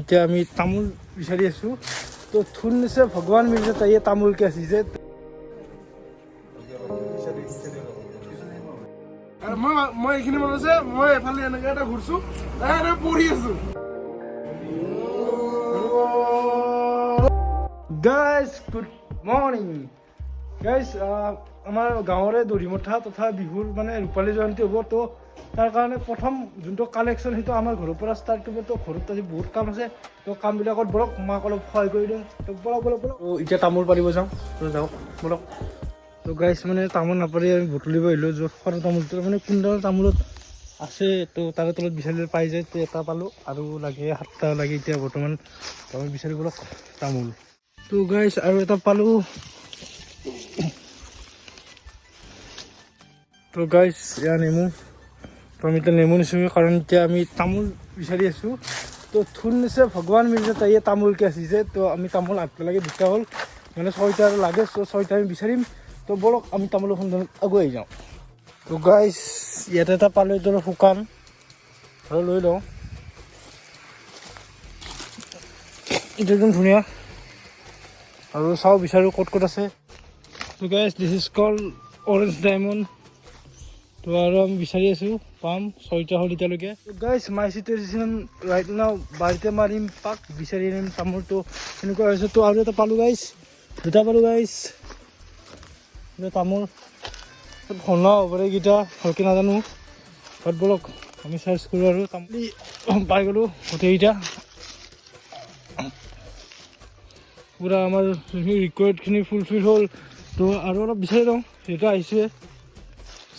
এতিয়া আমি তামোল বিচাৰি আছোঁ তো থুন নিছে ভগৱান মিলিছে তাই তামোলকে আসিছে মই এইখিনি মনত আছে মই এফালে এনেকৈ এটা ঘূৰিছোঁ পঢ়ি আছোঁ গাইজ গুড মৰ্ণিং গাইজ আমাৰ গাঁৱৰে দৰিমঠা তথা বিহুৰ মানে ৰূপালী জয়ন্তী হ'ব তো তাৰ কাৰণে প্ৰথম যোনটো কালেকশ্যন সেইটো আমাৰ ঘৰৰ পৰা ষ্টাৰ্ট কৰিব তো ঘৰত আজি বহুত কাম আছে তো কামবিলাকত বলক মাক অলপ সহায় কৰি দিওঁ তো বলক বলক বলক তো এতিয়া তামোল পাৰিব যাওঁ তো যাওক বলক তো গাইজ মানে তামোল নাপাৰি আমি বুটলিব আহিলোঁ য'ত সৰু তামোলটো মানে কোনডাল তামোলত আছে তো তাৰে তলত বিচাৰিলে পাই যায় তো এটা পালোঁ আৰু লাগে 7টা লাগে এতিয়া বৰ্তমান তো আমি বিচাৰি বলক তামোল তো গাইজ আৰু এটা পালোঁ তো গাইজ এয়া নেমু তো আমি এতিয়া নেমু নিছোঁ কাৰণ এতিয়া আমি তামোল বিচাৰি আছোঁ তো থুন নিছে ভগৱান মিলিছে তাই তামোলকে আসিছে তো আমি তামোল 8টা লাগে 2টা হ'ল মানে 6টা আৰু লাগে তো 6টা আমি বিচাৰিম তো বলক আমি তামোলৰ সন্ধানত আগুৱাই যাওঁ তো গাইজ ইয়াতে এটা পালোঁ এইটো শুকান আৰু লৈ লওঁ এইটো একদম ধুনীয়া আৰু চাওঁ বিচাৰোঁ ক'ত ক'ত আছে তো guys this is call orange diamond তো আৰু আমি বিচাৰি আছোঁ পাম 6টা হ'ল এতিয়ালৈকে guys my situation right now বাৰীতে মাৰিম পাক বিচাৰি আনিম তামোলটো এনেকুৱা হৈছে তো আৰু এটা পালোঁ গাইজ 2টা পালোঁ গাইজ তামোল ভনা হ'ব পাৰে এইকেইটা ভালকৈ নাজানো বাট বলক আমি চাৰ্চ কৰোঁ আৰু তামোলি পাই গ'লোঁ গোটেইকেইটা পুৰা আমাৰ ৰিকুৱাৰ্ডখিনি ফুলফিল হ'ল তো আৰু অলপ বিচাৰি লওঁ যিহেতু আহিছে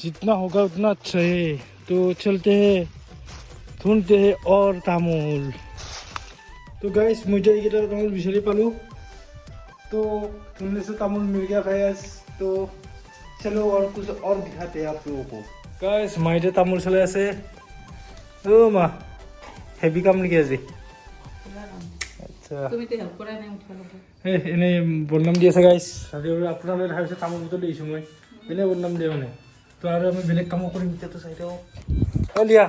जितना होगा उतना अच्छा है तो चलते हैं ढूंढते हैं और तामूल तो गाइस मुझे ये तामूल बिछड़ी पालू तो ढूंढने से तामूल मिल गया गाइस तो चलो और कुछ और दिखाते हैं आप लोगों को गाइस माइटे तामूल चले ऐसे ओ माँ हेवी काम नहीं किया जी अच्छा এনে বদনাম দি আছে গাইছ আৰু আপোনালোকে ভাবিছে তামোল বুটল দিছোঁ মই এনে বদনাম দিয়ে মানে তো আৰু আমি বেলেগ কামো কৰিম এতিয়াতো চাইডেও লিয়া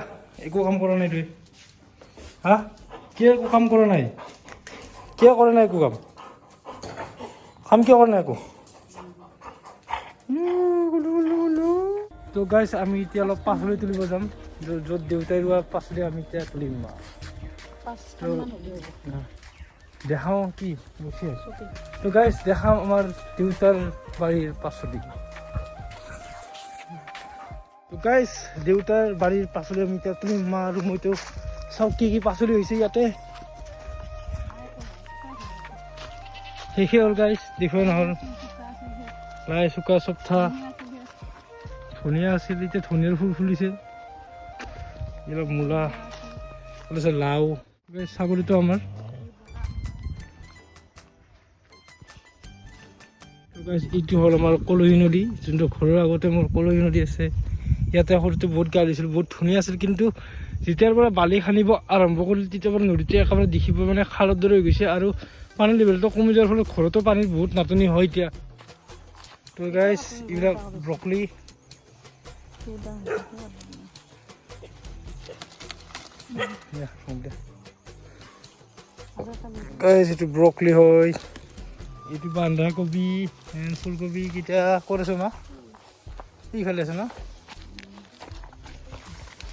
একো কাম কৰা নাই তই হা কিয় একো কাম কৰা নাই কিয় কৰা নাই একো কাম কিয় কৰা নাই একো তো গাইছ আমি এতিয়া অলপ পাচলি তুলিব যাম য'ত দেউতাই ৰোৱা পাচলি আমি এতিয়া তুলিম দেখাওঁ কি তো গাইছ দেখাওঁ আমাৰ দেউতাৰ বাৰীৰ পাচলি তো গাইছ দেউতাৰ বাৰীৰ পাচলি আমি এতিয়া তুলিম মা আৰু মইতো চাওঁ কি কি পাচলি হৈছে ইয়াতে শেষে হ'ল গাইছ দেখুৱাই নহ'ল লাই চুকা চবথা ধনিয়া আছিল এতিয়া ধনিয়াৰ ফুল ফুলিছে এইবিলাক মূলা ফুলিছে লাও ছাগলীটো আমাৰ এইটো হ'ল আমাৰ কলহী নদী যোনটো ঘৰৰ আগতে মোৰ কলহী নদী আছে ইয়াতে সৰুতে বহুত গা দিছিলোঁ বহুত ধুনীয়া আছিল কিন্তু যেতিয়াৰ পৰা বালি খান্দিব আৰম্ভ কৰিলোঁ তেতিয়াৰ পৰা নদীটো একেবাৰে দেখিব মানে খালৰ দৰে হৈ গৈছে আৰু পানীৰ লেভেলটো কমি যোৱাৰ ফলত ঘৰতো পানীৰ বহুত নাটনি হয় এতিয়া তো গাইছ এইবিলাক ব্ৰকলি গাইছ এইটো ব্ৰকলি হয় এইটো বন্ধাকবি ফুলকবি কেইটা ক'ত আছে মা এইফালে আছে ন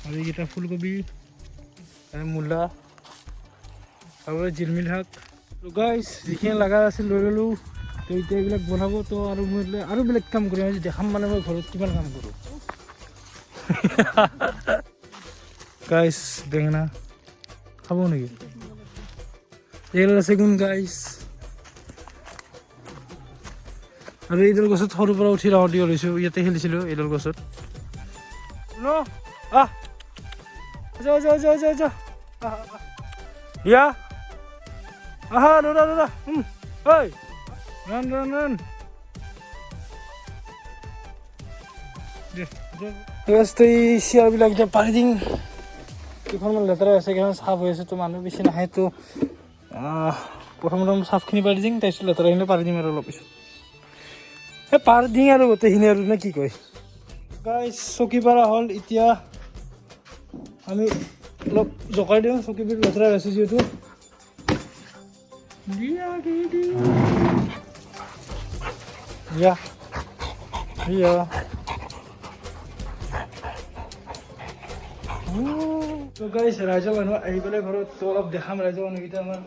আৰু এইকেইটা ফুলকবি মূলা আৰু জিলমিল শাক গাইছ যিখিনি লগা আছিল লৈ ল'লোঁ তো এতিয়া এইবিলাক বনাব তো আৰু মই আৰু বেলেগ কাম কৰিম আজি দেখাম মানে মই ঘৰত কিমান কাম কৰোঁ গাইছ বেঙেনা খাব নেকি এইডাল আছে কোন গাইছ আৰু এইডাল গছত সৰুৰ পৰা উঠি ৰাওঁতি লৈছোঁ ইয়াতে খেলিছিলোঁ এইডাল গছত ন আহ যা যা যা যা যা ইয়া আহা দাদা দাদা ঐ ৰান ৰান ৰান এই চিয়াৰবিলাক এতিয়া পাৰি দিম কেইখনমান লেতেৰা আছে কেইখন চাফ হৈ আছে তো মানুহ বেছি নাহে তো প্ৰথম চাফখিনি পাৰি দিম তাৰপিছত লেতেৰাখিনি পাৰি দিম আৰু অলপ পিছত পাৰ দিম আৰু গোটেইখিনি আৰু নে কি কয় গাইছ চকী পাৰা হ'ল এতিয়া আমি অলপ জকাই দিওঁ চকীবোৰ লেতেৰা হৈছে যিহেতু Ja. Ja. তো গাইছ ৰাইজৰ মানুহ আহি পেলাই ঘৰত তো অলপ দেখাম ৰাইজৰ মানুহকেইটা আমাৰ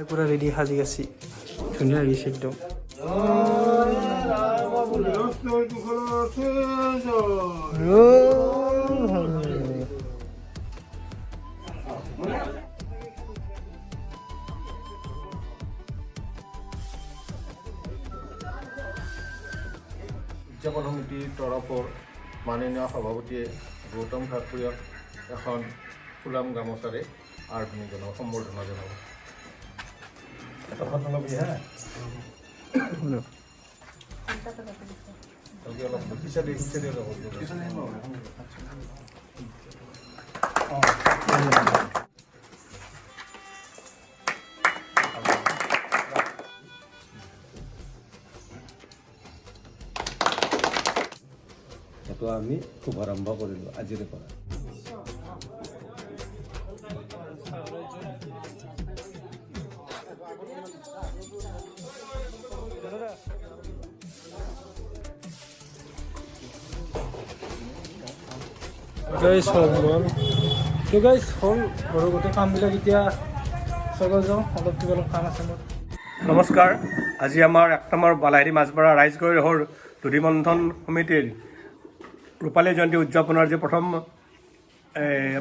পুৰা ৰেডি সাজি আছি ধুনীয়া লাগিছে একদম উদযাপন সমিতিৰ তৰফৰ মাননীয় সভাপতিয়ে গৌতম ঠাকুৰীয়াক এখন ফুলাম গামোচাৰে আদৰণি জনাব সম্বৰ্ধনা জনাব অলপ খিচাৰি সেইটো আমি শুভাৰম্ভ কৰিলোঁ আজিৰে পৰা গাইছ হ'ল তো গাইছ হ'ল ঘৰৰ গোটেই কামবিলাক এতিয়া চলাই যাওঁ অলপ কিবা অলপ কাম আছে মোৰ নমস্কাৰ আজি আমাৰ ১ নম্বৰ বালাহেৰী মাছবৰা ৰাইজগড়ৰ দধিমন্থন সমিতিৰ ৰূপালী জয়ন্তী উদযাপনৰ যে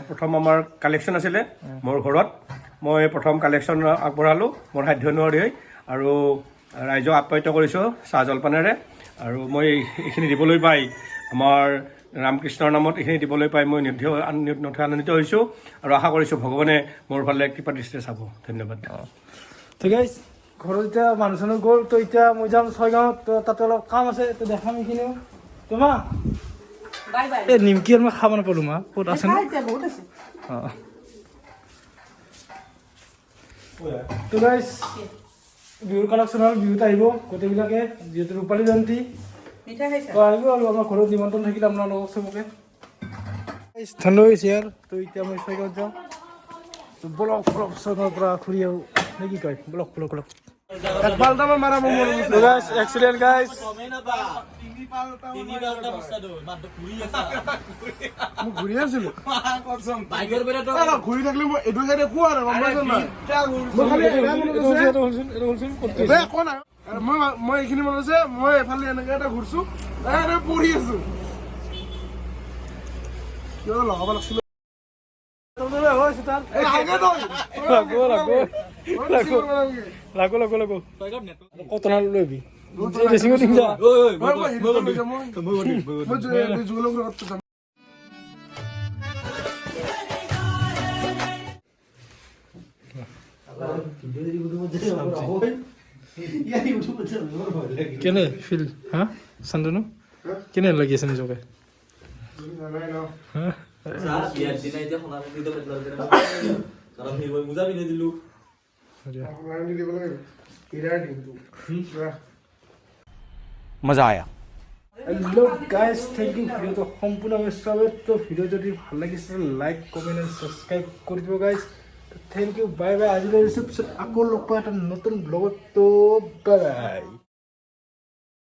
প্ৰথম আমাৰ কালেকশ্যন আছিলে মোৰ ঘৰত মই প্ৰথম কালেকশ্যন আগবঢ়ালোঁ মোৰ সাধ্য অনুসৰি আৰু ৰাইজক আপ্যায়িত কৰিছোঁ চাহ জলপানেৰে আৰু মই এইখিনি দিবলৈ পাই আমাৰ ৰামকৃষ্ণৰ নামত এইখিনি দিবলৈ পাই মই নথৈ আনন্দিত হৈছোঁ আৰু আশা কৰিছোঁ ভগৱানে মোৰ ফালে কৃপা দৃষ্টিৰে চাব ধন্যবাদ তো গাইছ ঘৰত এতিয়া মানুহ চানুহ গ'ল তো এতিয়া মই যাম ছয়গাঁৱত তো তাতে অলপ কাম আছে তো দেখাম এইখিনিও তো মা এই নিমকি আৰু মই খাব নাপালোঁ মা ক'ত আছে অঁ তো গাইছ বিহুৰ কালেকশ্যন হ'ল বিহুত আহিব গোটেইবিলাকে যিহেতু ৰূপালী জয়ন্তী তো আহিব আৰু আমাৰ ঘৰত নিমন্ত্ৰণ থাকিলে আপোনালোকক চবকে ঠাণ্ডা হৈছে আৰু তো এতিয়া মই ছয়গাঁৱত যাওঁ তো বলক বলক ছয়গাঁৱৰ পৰা ঘূৰি আহোঁ নে কি কয় বলক বলক বলক এক্সিডেণ্ট গাইছ ঘূৰি আছিলো ঘূৰি থাকিলে মই এইটো চাইডে কোৱা মই এইখিনি মনত আছে মই এফালে এনেকে এটা ঘূৰছো পঢ়ি আছো কিয় লগাব লাগিছিল লাগো কত লবি কেনে ফিল হা চান্দনু কেনে লাগি আছে নিজকে মজা আয়া হেল্ল' গাইজ থেংক ইউ ভিডিঅ'টো সম্পূৰ্ণভাৱে চাবে তো ভিডিঅ' যদি ভাল লাগিছে লাইক কমেণ্ট আৰু ছাবস্ক্ৰাইব কৰি দিব guys thank you bye bye আজিলৈ ৰিচিপ্ট আকৌ লগ পাই এটা নতুন ব্লগত তো বাই বাই